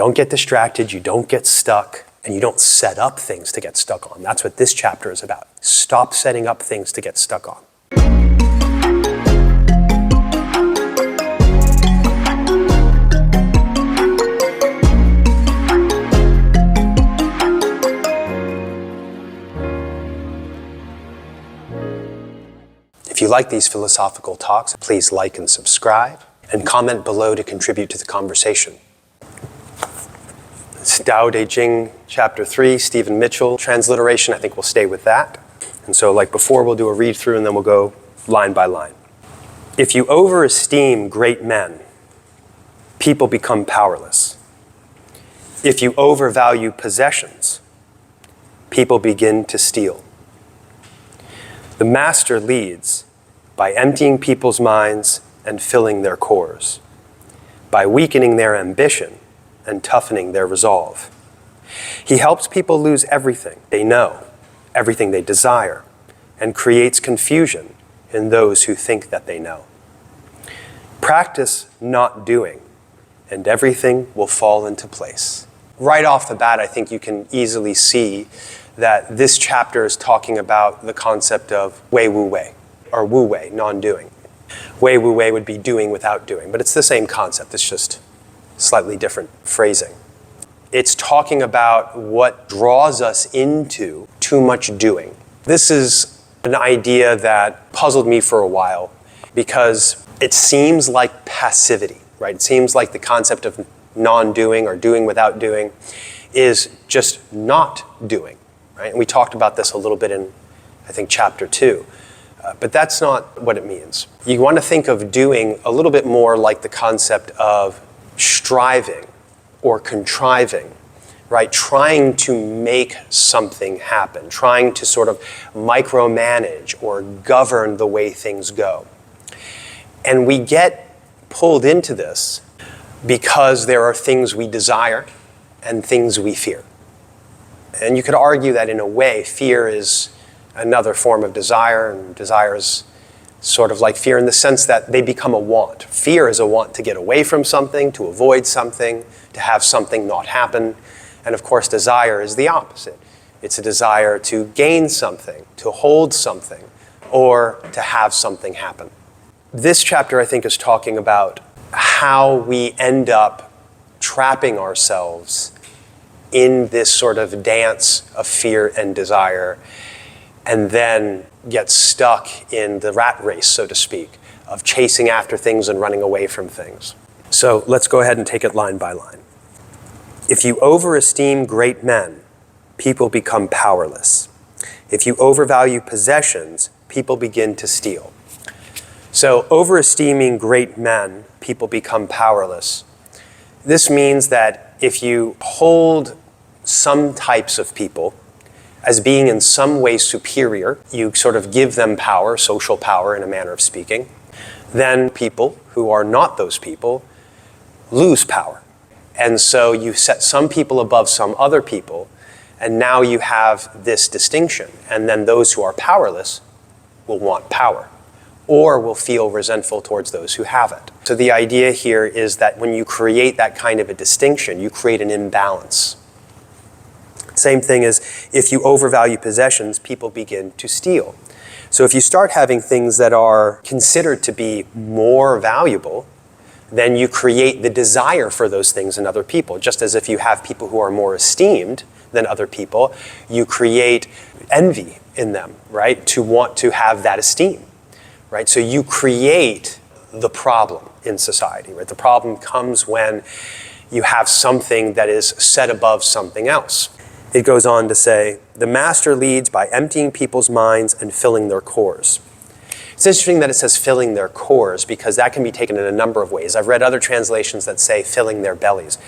don't get distracted, you don't get stuck, and you don't set up things to get stuck on. That's what this chapter is about. Stop setting up things to get stuck on. If you like these philosophical talks, please like and subscribe, and comment below to contribute to the conversation. It's Tao Te Ching Chapter 3, Stephen Mitchell. Transliteration, I think we'll stay with that. And so like before, we'll do a read through and then we'll go line by line. If you overesteem great men, people become powerless. If you overvalue possessions, people begin to steal. The master leads by emptying people's minds and filling their cores, by weakening their ambition and toughening their resolve. He helps people lose everything they know, everything they desire, and creates confusion in those who think that they know. Practice not doing, and everything will fall into place. Right off the bat, I think you can easily see that this chapter is talking about the concept of wei wu wei, or wu wei, non-doing. Wei wu wei would be doing without doing, but it's the same concept, it's just slightly different phrasing. It's talking about what draws us into too much doing. This is an idea that puzzled me for a while because it seems like passivity, right? It seems like the concept of non-doing or doing without doing is just not doing, right? And we talked about this a little bit in, I think, chapter 2. But that's not what it means. You want to think of doing a little bit more like the concept of striving or contriving, right? Trying to make something happen, trying to sort of micromanage or govern the way things go. And we get pulled into this because there are things we desire and things we fear. And you could argue that in a way, fear is another form of desire, and desire is sort of like fear in the sense that they become a want. Fear is a want to get away from something, to avoid something, to have something not happen. And of course, desire is the opposite. It's a desire to gain something, to hold something, or to have something happen. This chapter, I think, is talking about how we end up trapping ourselves in this sort of dance of fear and desire, and then get stuck in the rat race, so to speak, of chasing after things and running away from things. So let's go ahead and take it line by line. If you overesteem great men, people become powerless. If you overvalue possessions, people begin to steal. So overesteeming great men, people become powerless. This means that if you hold some types of people as being in some way superior, you sort of give them power, social power in a manner of speaking, then people who are not those people lose power. And so you set some people above some other people, and now you have this distinction. And then those who are powerless will want power, or will feel resentful towards those who have it. So the idea here is that when you create that kind of a distinction, you create an imbalance. Same thing as if you overvalue possessions, people begin to steal. So if you start having things that are considered to be more valuable, then you create the desire for those things in other people. Just as if you have people who are more esteemed than other people, you create envy in them, right? To want to have that esteem, right? So you create the problem in society, right? The problem comes when you have something that is set above something else. It goes on to say, the master leads by emptying people's minds and filling their cores. It's interesting that it says filling their cores because that can be taken in a number of ways. I've read other translations that say filling their bellies,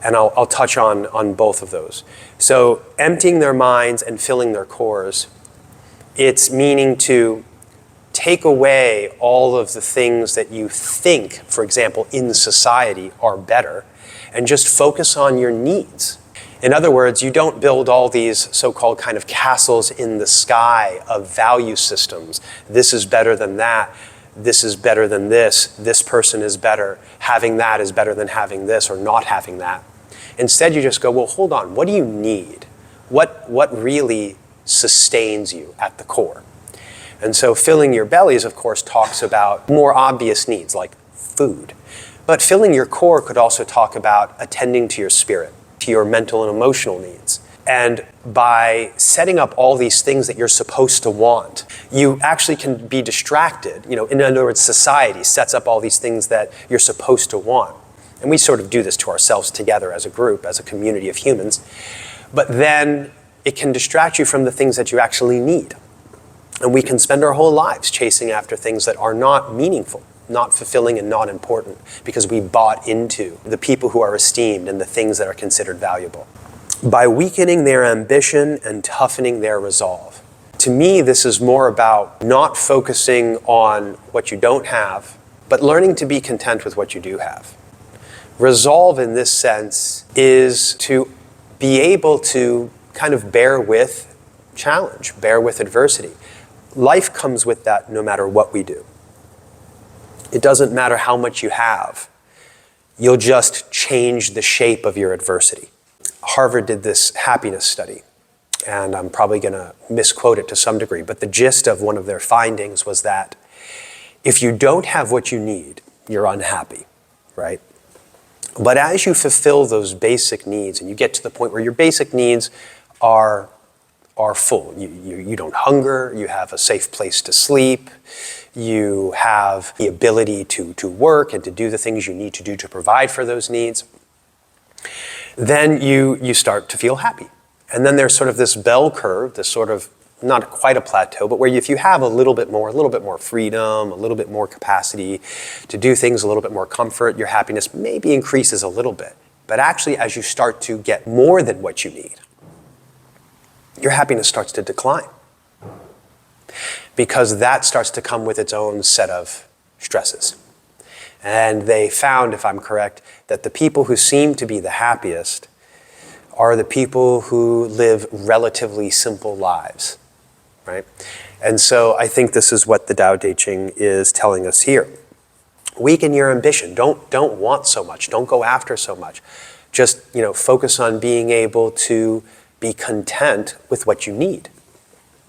and I'll touch on both of those. So emptying their minds and filling their cores, it's meaning to take away all of the things that you think, for example, in society are better, and just focus on your needs. In other words, you don't build all these so-called kind of castles in the sky of value systems. This is better than that. This is better than this. This person is better. Having that is better than having this or not having that. Instead, you just go, well, hold on, what do you need? What really sustains you at the core? And so filling your bellies, of course, talks about more obvious needs like food. But filling your core could also talk about attending to your spirit, to your mental and emotional needs. And by setting up all these things that you're supposed to want, you actually can be distracted. In other words, society sets up all these things that you're supposed to want. And we sort of do this to ourselves together as a group, as a community of humans. But then it can distract you from the things that you actually need. And we can spend our whole lives chasing after things that are not meaningful, not fulfilling, and not important, because we bought into the people who are esteemed and the things that are considered valuable. By weakening their ambition and toughening their resolve. To me, this is more about not focusing on what you don't have, but learning to be content with what you do have. Resolve in this sense is to be able to kind of bear with challenge, bear with adversity. Life comes with that no matter what we do. It doesn't matter how much you have. You'll just change the shape of your adversity. Harvard did this happiness study, and I'm probably going to misquote it to some degree, but the gist of one of their findings was that if you don't have what you need, you're unhappy, right? But as you fulfill those basic needs and you get to the point where your basic needs are full, you don't hunger, you have a safe place to sleep, you have the ability to work and to do the things you need to do to provide for those needs, then you start to feel happy. And then there's sort of this bell curve, this sort of, not quite a plateau, but where if you have a little bit more freedom, a little bit more capacity to do things, a little bit more comfort, your happiness maybe increases a little bit. But actually, as you start to get more than what you need, your happiness starts to decline. Because that starts to come with its own set of stresses. And they found, if I'm correct, that the people who seem to be the happiest are the people who live relatively simple lives, right? And so I think this is what the Tao Te Ching is telling us here. Weaken your ambition. Don't want so much. Don't go after so much. Just, focus on being able to be content with what you need.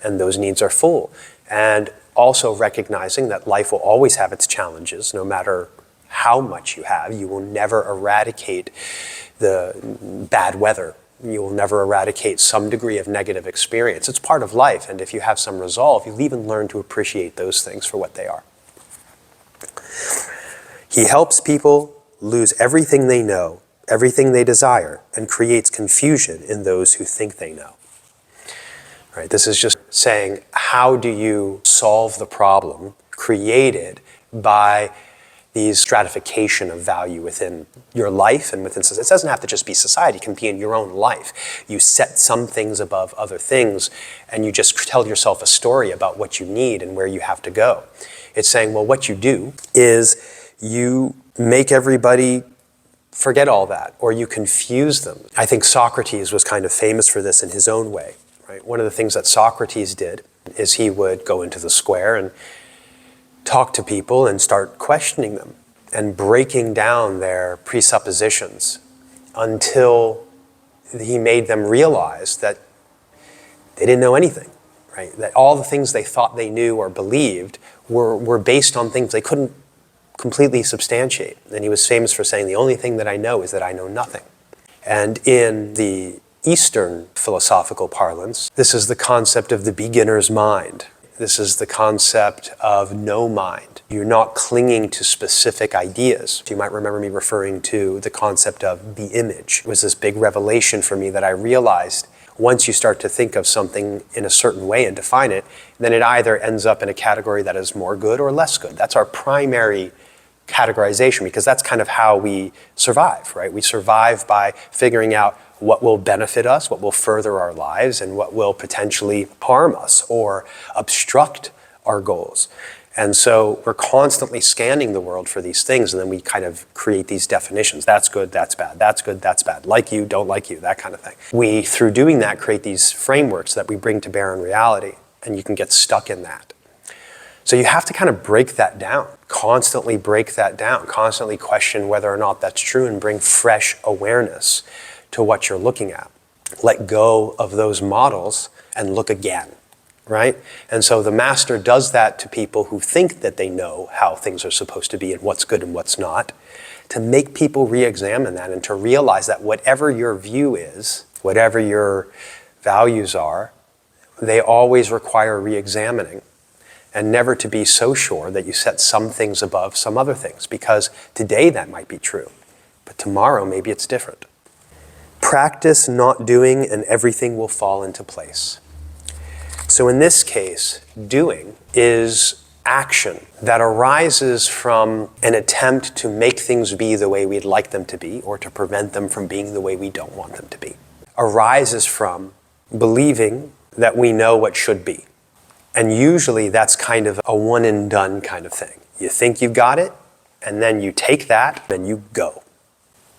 And those needs are full. And also recognizing that life will always have its challenges, no matter how much you have. You will never eradicate the bad weather. You will never eradicate some degree of negative experience. It's part of life, and if you have some resolve, you'll even learn to appreciate those things for what they are. He helps people lose everything they know, everything they desire, and creates confusion in those who think they know. Right? This is just saying, how do you solve the problem created by these stratification of value within your life and within society? It doesn't have to just be society, it can be in your own life. You set some things above other things, and you just tell yourself a story about what you need and where you have to go. It's saying, well, what you do is you make everybody forget all that, or you confuse them. I think Socrates was kind of famous for this in his own way. Right? One of the things that Socrates did is he would go into the square and talk to people and start questioning them and breaking down their presuppositions until he made them realize that they didn't know anything, right? That all the things they thought they knew or believed were based on things they couldn't completely substantiate. And he was famous for saying, the only thing that I know is that I know nothing. And in the Eastern philosophical parlance, this is the concept of the beginner's mind. This is the concept of no mind. You're not clinging to specific ideas. You might remember me referring to the concept of the image. It was this big revelation for me that I realized once you start to think of something in a certain way and define it, then it either ends up in a category that is more good or less good. That's our primary categorization, because that's kind of how we survive, right? We survive by figuring out what will benefit us, what will further our lives, and what will potentially harm us or obstruct our goals. And so we're constantly scanning the world for these things, and then we kind of create these definitions. That's good, that's bad. That's good, that's bad. Like you, don't like you, that kind of thing. We, through doing that, create these frameworks that we bring to bear in reality, and you can get stuck in that. So you have to kind of break that down, constantly break that down, constantly question whether or not that's true and bring fresh awareness to what you're looking at. Let go of those models and look again, right? And so the master does that to people who think that they know how things are supposed to be and what's good and what's not, to make people re-examine that and to realize that whatever your view is, whatever your values are, they always require re-examining, and never to be so sure that you set some things above some other things, because today that might be true, but tomorrow maybe it's different. Practice not doing and everything will fall into place. So in this case, doing is action that arises from an attempt to make things be the way we'd like them to be, or to prevent them from being the way we don't want them to be. Arises from believing that we know what should be. And usually that's kind of a one and done kind of thing. You think you've got it, and then you take that, and you go.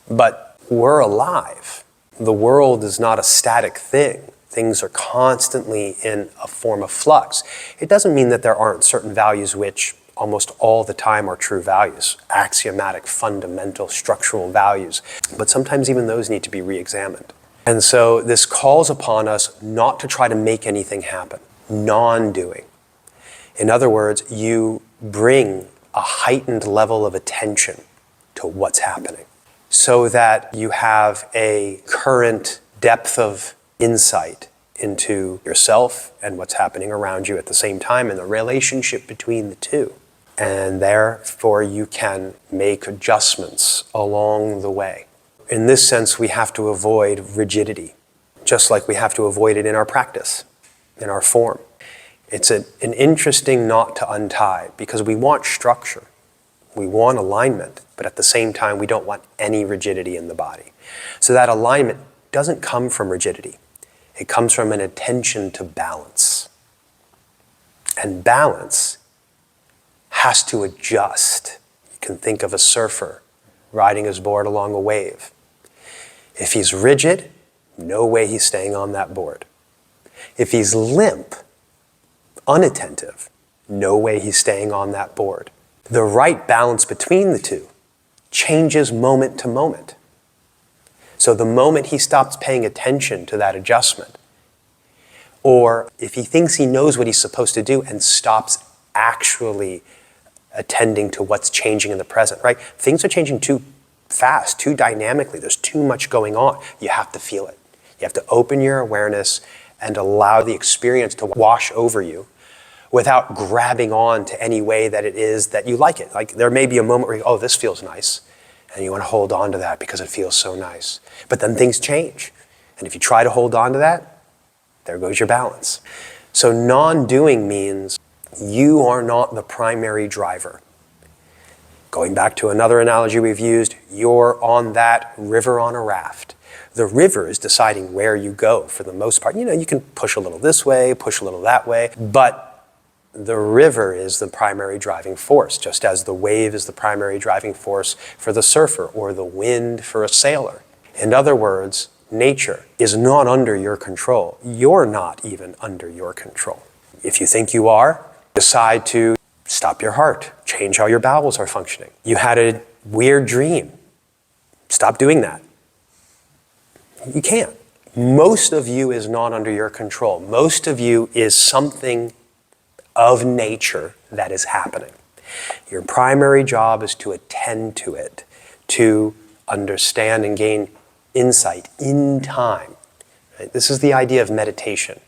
But we're alive. The world is not a static thing. Things are constantly in a form of flux. It doesn't mean that there aren't certain values which almost all the time are true values, axiomatic, fundamental, structural values. But sometimes even those need to be re-examined. And so this calls upon us not to try to make anything happen. Non-doing. In other words, you bring a heightened level of attention to what's happening so that you have a current depth of insight into yourself and what's happening around you at the same time, and the relationship between the two. And therefore you can make adjustments along the way. In this sense, we have to avoid rigidity, just like we have to avoid it in our practice, in our form. It's an interesting knot to untie, because we want structure, we want alignment, but at the same time we don't want any rigidity in the body. So that alignment doesn't come from rigidity. It comes from an attention to balance. And balance has to adjust. You can think of a surfer riding his board along a wave. If he's rigid, no way he's staying on that board. If he's limp, unattentive, no way he's staying on that board. The right balance between the two changes moment to moment. So the moment he stops paying attention to that adjustment, or if he thinks he knows what he's supposed to do and stops actually attending to what's changing in the present, right? Things are changing too fast, too dynamically. There's too much going on. You have to feel it. You have to open your awareness and allow the experience to wash over you without grabbing on to any way that it is that you like it. Like there may be a moment where you go, oh, this feels nice. And you want to hold on to that because it feels so nice. But then things change. And if you try to hold on to that, there goes your balance. So non-doing means you are not the primary driver. Going back to another analogy we've used, you're on that river on a raft. The river is deciding where you go for the most part. You know, you can push a little this way, push a little that way, but the river is the primary driving force, just as the wave is the primary driving force for the surfer or the wind for a sailor. In other words, nature is not under your control. You're not even under your control. If you think you are, decide to stop your heart, change how your bowels are functioning. You had a weird dream. Stop doing that. You can't. Most of you is not under your control. Most of you is something of nature that is happening. Your primary job is to attend to it, to understand and gain insight in time. Right? This is the idea of meditation.